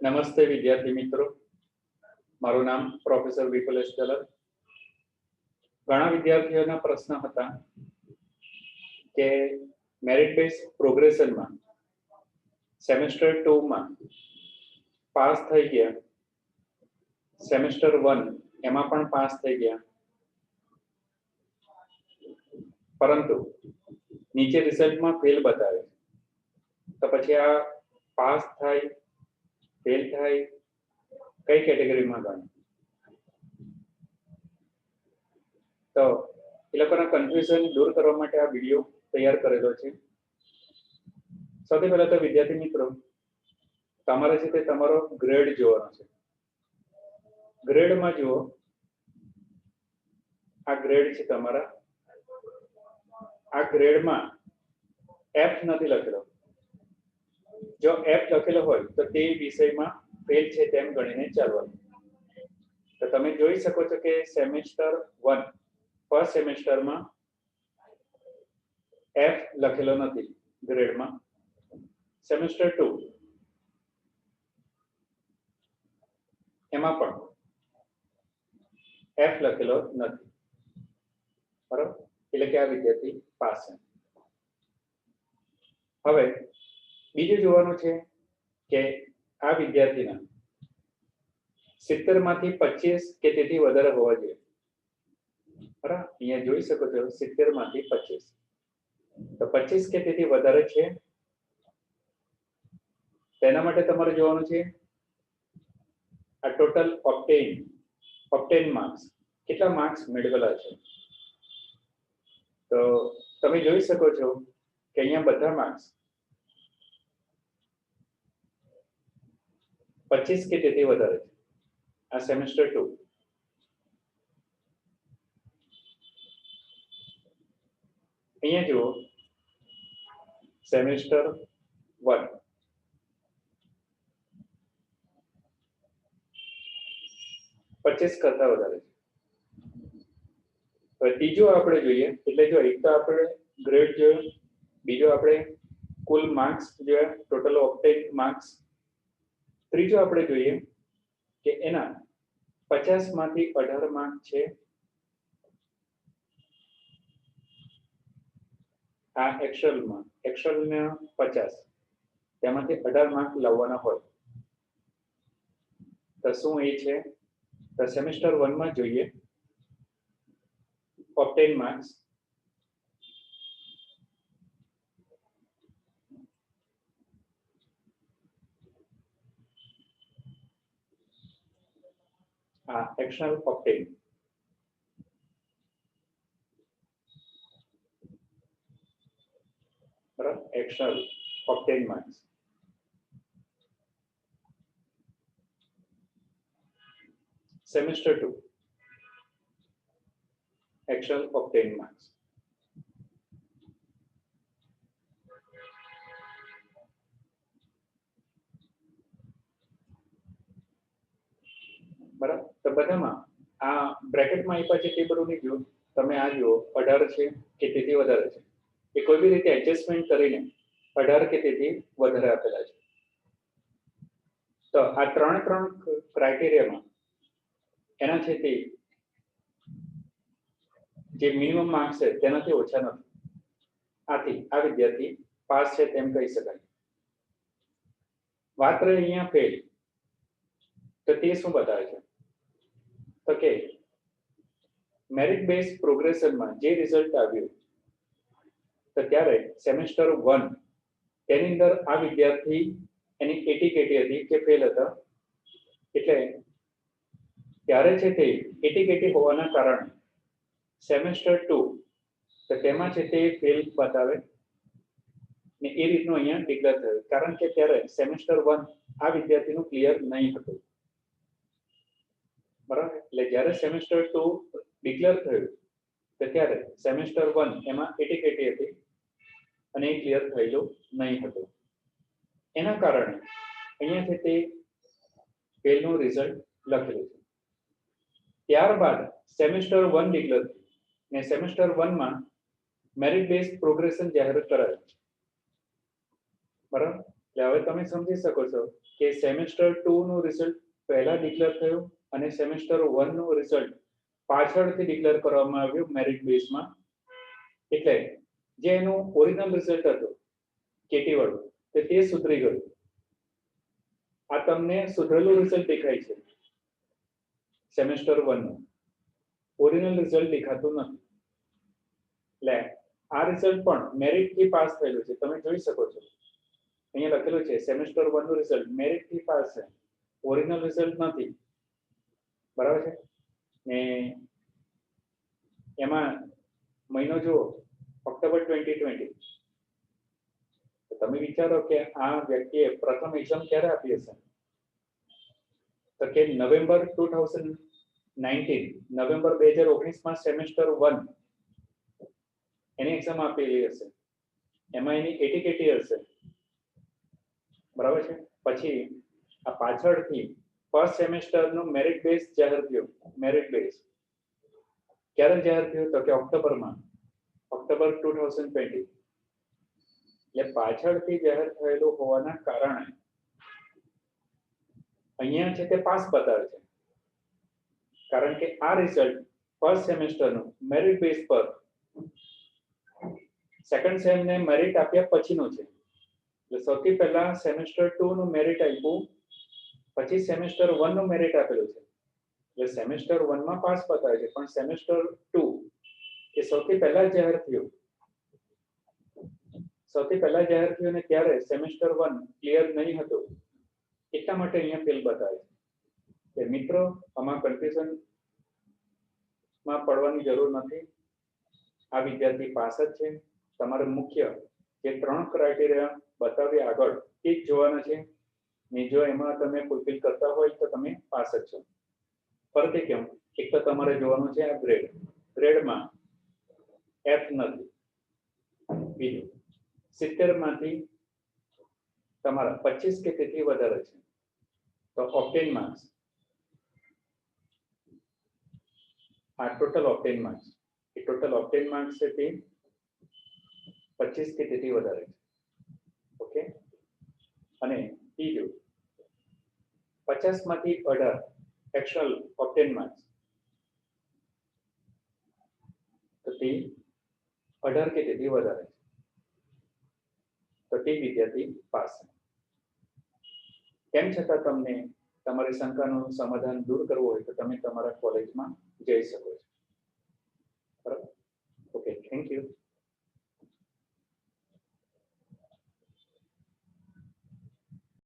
નમસ્તે વિદ્યાર્થી મિત્રો, મારું નામ પ્રોફેસર વિપુલેશ દલત. ઘણા વિદ્યાર્થીઓના પ્રશ્ન હતા કે મેરિટ બેઝ પ્રોગ્રેશનમાં સેમેસ્ટર 2 માં પાસ થઈ ગયા, સેમેસ્ટર 1 એમાં પણ પાસ થઈ ગયા, પરંતુ નીચે રિઝલ્ટમાં ફેલ બતાવે, તો પછી આ પાસ થાય ફેલ થાય કઈ કેટેગરીમાં ગણે? તો એ લોકોના કન્ફ્યુઝન દૂર કરવા માટે આ વિડીયો તૈયાર કરેલો છે. સૌથી પહેલા તો વિદ્યાર્થી મિત્રો, તમારે છે તે તમારો ગ્રેડ જોવાનો છે. ગ્રેડમાં જુઓ, આ ગ્રેડ છે તમારા. આ ગ્રેડમાં એફ નથી લખેલો. જો એફ લખેલો હોય તો તે વિષયમાં ફેલ છે તેમ ગણીને ચાલવાનું. તો તમે જોઈ શકો છો કે સેમેસ્ટર 1 ફર્સ્ટ સેમેસ્ટરમાં એફ લખેલો નથી ગ્રેડમાં. સેમેસ્ટર 2 એમાં પણ એફ લખેલો નથી, બરાબર? એટલે કે આ વિદ્યાર્થી પાસ છે. હવે બીજું જોવાનું છે કે આ વિદ્યાર્થીના 70 માંથી 25 કે તેથી વધારે હોવા જોઈએ, બરાબર? અહીંયા જોઈ શકો છો 70 માંથી 25. તો 25 કે તેથી વધારે છે, તેના માટે તમારે જોવાનું છે આ ટોટલ ઓબ્ટેન માર્ક્સ, કેટલા માર્ક્સ મેળવેલા છે. તો તમે જોઈ શકો છો કે અહીંયા બધા માર્ક્સ 25 કે તેથી વધારે છે. આ સેમેસ્ટર 2. અહીંયા જુઓ, સેમેસ્ટર 1 25 કરતા વધારે છે. હવે ત્રીજો આપણે જોઈએ, એટલે જો એક તો આપણે ગ્રેડ જોયો, બીજો આપણે કુલ માર્ક્સ જોયા, ટોટલ ઓબ્ટેન માર્ક્સ. ત્રીજો આપણે જોઈએ કે એના 50 માંથી 18 માર્ક છે. આ એક્સેલના 50, તેમાંથી 18 માર્ક લાવવાના હોય તો શું એ છે? તો સેમેસ્ટર 1 માં જોઈએ ઓબ્ટેન માર્ક્સ. આ એક્સટર્નલ ઓબ્ટેન, બરાબર? External obtain marks. Semester 2 external obtain marks. બરાબર? તો બધામાં આ બ્રેકેટમાં આપ્યા છે તે બધું નહીં જુઓ. તમે આ જુઓ 18 છે કે તેથી વધારે છે, એ કોઈ બી રીતે એડજસ્ટમેન્ટ કરીને 18 કે તેથી વધારે આપેલા છે. તો આ ત્રણ ક્રાઇટેરિયામાં એના છે તે જે મિનિમમ માર્ક્સ છે તેનાથી ઓછા નથી. આથી આ વિદ્યાર્થી પાસ છે તેમ કહી શકાય. વાત રહી અહીંયા ફેલ, તો તે શું બતાવે છે? તો કે મેરિટ બેઝ પ્રોગ્રેશનમાં જે રિઝલ્ટ આવ્યું, તો ત્યારે સેમેસ્ટર 1 તેની અંદર આ વિદ્યાર્થી એની એટીકેટી હતી કે ફેલ હતા. એટલે ત્યારે છે તે એટીકેટી હોવાના કારણે સેમેસ્ટર 2 તો તેમાં છે તે ફેલ બતાવે ને એ રીતનું અહીંયા ડિક્લેર થયું. કારણ કે ત્યારે સેમેસ્ટર 1 આ વિદ્યાર્થીનું ક્લિયર નહીં હતું, બરાબર? એટલે જ્યારે સેમેસ્ટર 2 ડિક્લેર થયું તો ત્યારે સેમેસ્ટર 1 એમાં એટીકેટી હતી અને એ ક્લિયર થયેલું નહીં હતું. એના કારણે અહીંયા છે તે ફેલનું રિઝલ્ટ લખેલું છે. ત્યારબાદ સેમેસ્ટર 1 ડિક્લેર થયું ને સેમેસ્ટર 1 માં મેરિટ બેઝ પ્રોગ્રેશન જાહેર કરાયું, બરાબર? એટલે હવે તમે સમજી શકો છો કે સેમેસ્ટર 2 નું રિઝલ્ટ પહેલા ડિક્લેર થયું અને સેમેસ્ટર 1 નું રિઝલ્ટ પાછળથી ડિક્લેર કરવામાં આવ્યું મેરિટ બેઝમાં. એટલે જે એનું ઓરિજિનલ રિઝલ્ટ હતું કેટી વાળું તે સુધરી ગયું. આ તમને સુધરેલું રિઝલ્ટ દેખાય છે સેમેસ્ટર 1 નું. ઓરિજિનલ રિઝલ્ટ દેખાતું નથી. એટલે આ રિઝલ્ટ પણ મેરિટ થી પાસ થયેલું છે. તમે જોઈ શકો છો અહીંયા લખેલું છે સેમેસ્ટર 1 નું રિઝલ્ટ મેરિટ થી પાસ છે, ઓરિજિનલ રિઝલ્ટ નથી. બરાબર છે ને એમાં મહિનો જુઓ ઓક્ટોબર 2020. તમે વિચારો કે આ વ્યક્તિએ પ્રથમ એક્ઝામ ક્યારે આપી હશે? તો કે નવેમ્બર 2019 નવેમ્બર 2019 માં સેમેસ્ટર 1 એની એક્ઝામ આપેલી હશે. એમાં એની એટીકેટી હશે. બરાબર છે. પછી આ પાછળથી ફર્સ્ટ સેમેસ્ટર નું મેરિટ બેઝ જાહેર થયું. મેરિટ બેઝ ક્યારે જાહેર થયું? તો કે ઓક્ટોબરમાં, ઓક્ટોબર 2020. એટલે પાછળથી જાહેર થયેલું હોવાના કારણે અહીંયા છે તે પાસ બતાવે છે. કારણ કે આ રિઝલ્ટ ફર્સ્ટ સેમેસ્ટરનું મેરિટ બેઝ પર સેકન્ડ સેમને મેરિટ આપ્યા પછીનો છે. એટલે સૌથી પહેલા સેમેસ્ટર 2 નું મેરિટ આપ્યું, પછી સેમેસ્ટર 1 નું મેરિટ આપેલું છે. એટલે સેમેસ્ટર 1 માં પાસ બતાવે છે, પણ સેમેસ્ટર 2 એ સૌથી પહેલા જાહેર થયું. સૌથી પહેલા જાહેર થયું અને ત્યારે સેમેસ્ટર 1 ક્લિયર નહીં હતું, એટલા માટે અહીંયા ફેલ બતાવે છે. કે મિત્રો આમાં કન્ફ્યુઝન માં પડવાની જરૂર નથી. આ વિદ્યાર્થી પાસ જ છે. તમારે મુખ્ય જે 3 ક્રાઇટેરિયા બતાવ્યા આગળ એ જ જોવાના છે. ને જો એમાં તમે ફૂલફિલ કરતા હોય તો તમે પાસ જ છો. ફરીથી કેમ, એક તો તમારે જોવાનું છે આ ગ્રેડ. ગ્રેડમાં એફ નથી. બીજું 70 માંથી તમારા 25 કે તેથી વધારે છે તો ઓપ્ટેન માર્ક્સ. આ ટોટલ ઓપ્ટેન માર્ક્સ, એ ટોટલ ઓપ્ટેન માર્ક્સ છે તે 25 કે તેથી વધારે છે. ઓકે. અને ત્રીજું 50 માંથી 18 એક્સ્ટર્નલ ઓપ્ટેન માર્ક્સ, તો તે 18 કે તેથી વધારે છે તો તે વિદ્યાર્થી પાસ. તેમ છતાં તમને તમારી શંકાનું સમાધાન દૂર કરવું હોય તો તમે તમારા કોલેજમાં જઈ શકો છો.